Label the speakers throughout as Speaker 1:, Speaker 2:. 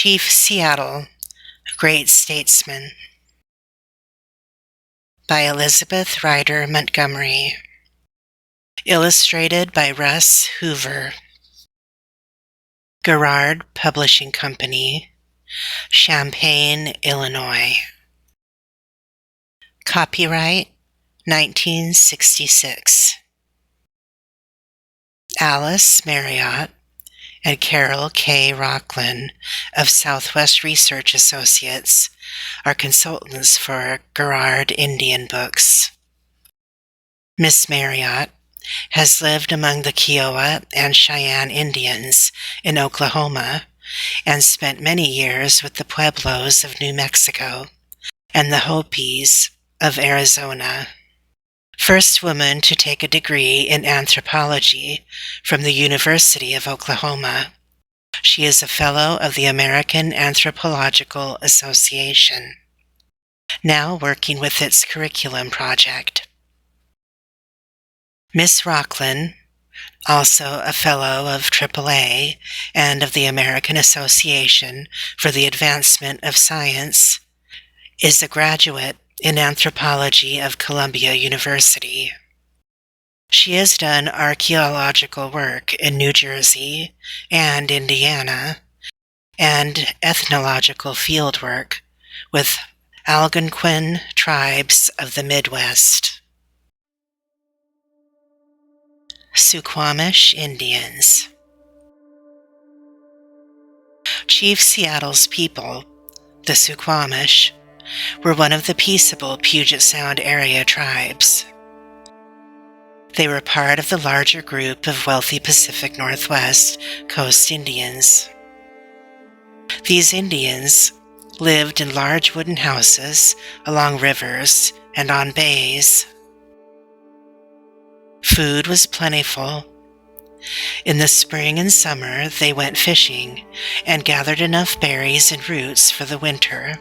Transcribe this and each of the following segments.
Speaker 1: Chief Seattle, Great Statesman, by Elizabeth Rider Montgomery. Illustrated by Russ, Hoover. Garrard Publishing Company, Champaign, Illinois. Copyright 1966. Alice Marriott and Carol K. Rocklin of Southwest Research Associates are consultants for Garrard Indian Books. Miss Marriott has lived among the Kiowa and Cheyenne Indians in Oklahoma and spent many years with the Pueblos of New Mexico and the Hopis of Arizona. First woman to take a degree in anthropology from the University of Oklahoma. She is a fellow of the American Anthropological Association, now working with its curriculum project. Miss Rocklin, also a fellow of AAA and of the American Association for the Advancement of Science, is a graduate in anthropology of Columbia University. She has done archaeological work in New Jersey and Indiana, and ethnological field work with Algonquin tribes of the Midwest. Suquamish Indians. Chief Seattle's people, the Suquamish, were one of the peaceable Puget Sound area tribes. They were part of the larger group of wealthy Pacific Northwest coast Indians. These Indians lived in large wooden houses along rivers and on bays. Food was plentiful. In the spring and summer, they went fishing and gathered enough berries and roots for the winter.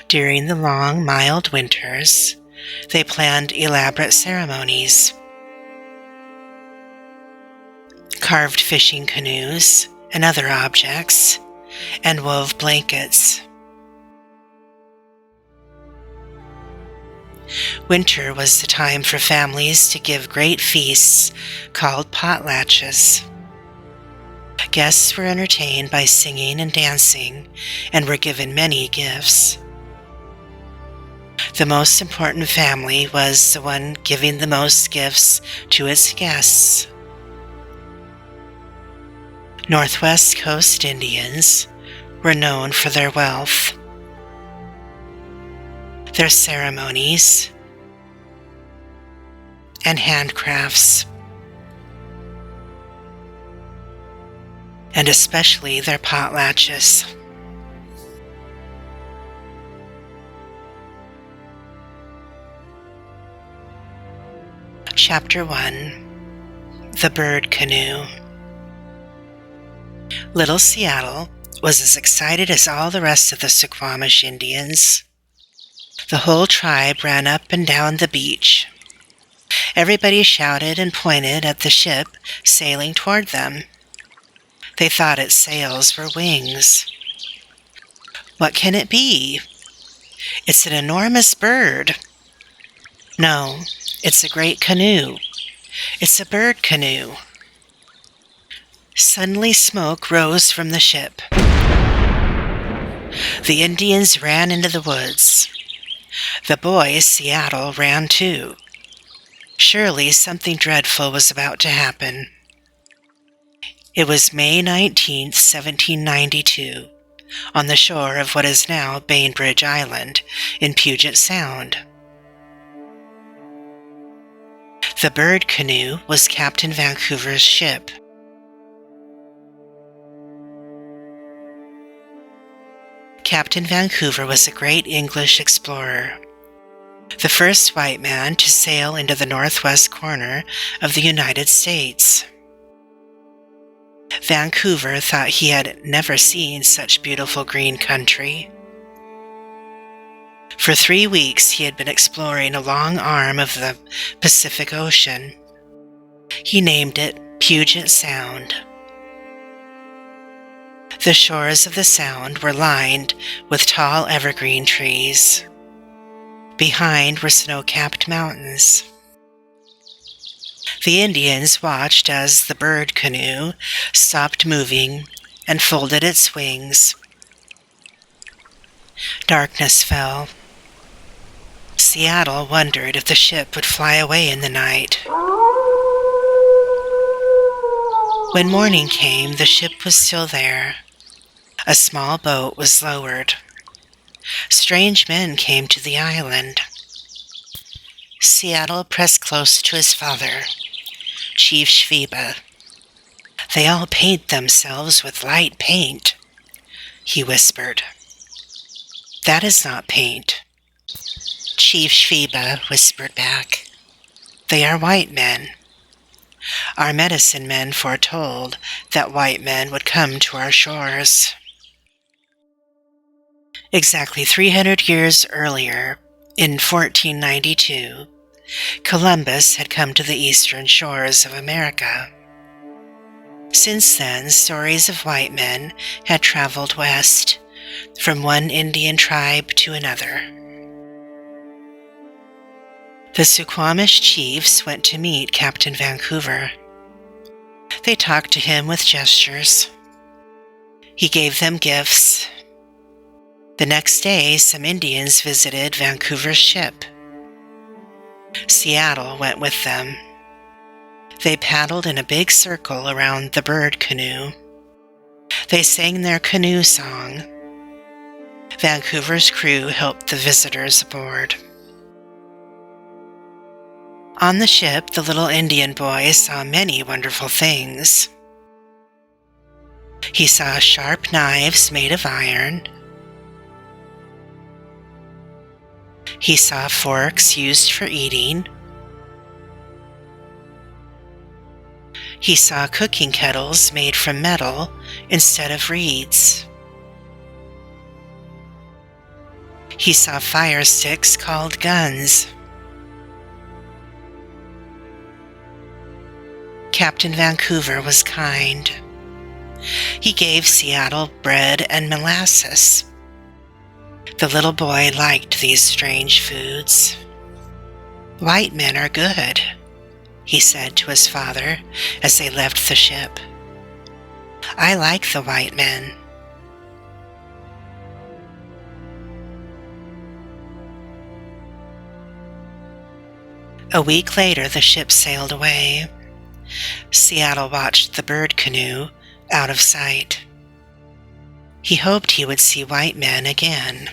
Speaker 1: During the long, mild winters, they planned elaborate ceremonies, carved fishing canoes and other objects, and wove blankets. Winter was the time for families to give great feasts called potlatches. Guests were entertained by singing and dancing and were given many gifts. The most important family was the one giving the most gifts to its guests. Northwest Coast Indians were known for their wealth, their ceremonies, and handcrafts, and especially their potlatches. Chapter 1. The Bird Canoe. Little Seattle was as excited as all the rest of the Suquamish Indians. The whole tribe ran up and down the beach. Everybody shouted and pointed at the ship sailing toward them. They thought its sails were wings. What can it be? It's an enormous bird. No, it's a great canoe. It's a bird canoe. Suddenly smoke rose from the ship. The Indians ran into the woods. The boy, Seattle, ran too. Surely something dreadful was about to happen. It was May 19, 1792, on the shore of what is now Bainbridge Island in Puget Sound. The Bird Canoe was Captain Vancouver's ship. Captain Vancouver was a great English explorer, the first white man to sail into the northwest corner of the United States. Vancouver thought he had never seen such beautiful green country. For 3 weeks he had been exploring a long arm of the Pacific Ocean. He named it Puget Sound. The shores of the Sound were lined with tall evergreen trees. Behind were snow-capped mountains. The Indians watched as the Bird Canoe stopped moving and folded its wings. Darkness fell. Seattle wondered if the ship would fly away in the night. When morning came, the ship was still there. A small boat was lowered. Strange men came to the island. Seattle pressed close to his father, Chief Shviba. "They all paint themselves with light paint," he whispered. "That is not paint," Chief Shviba whispered back. "They are white men. Our medicine men foretold that white men would come to our shores." Exactly 300 years earlier, in 1492, Columbus had come to the eastern shores of America. Since then, stories of white men had traveled west, from one Indian tribe to another. The Suquamish chiefs went to meet Captain Vancouver. They talked to him with gestures. He gave them gifts. The next day, some Indians visited Vancouver's ship. Seattle went with them. They paddled in a big circle around the Bird Canoe. They sang their canoe song. Vancouver's crew helped the visitors aboard. On the ship, the little Indian boy saw many wonderful things. He saw sharp knives made of iron. He saw forks used for eating. He saw cooking kettles made from metal instead of reeds. He saw fire sticks called guns. Captain Vancouver was kind. He gave Seattle bread and molasses. The little boy liked these strange foods. "White men are good," he said to his father as they left the ship. "I like the white men." A week later, the ship sailed away. Seattle watched the Bird Canoe out of sight. He hoped he would see white men again.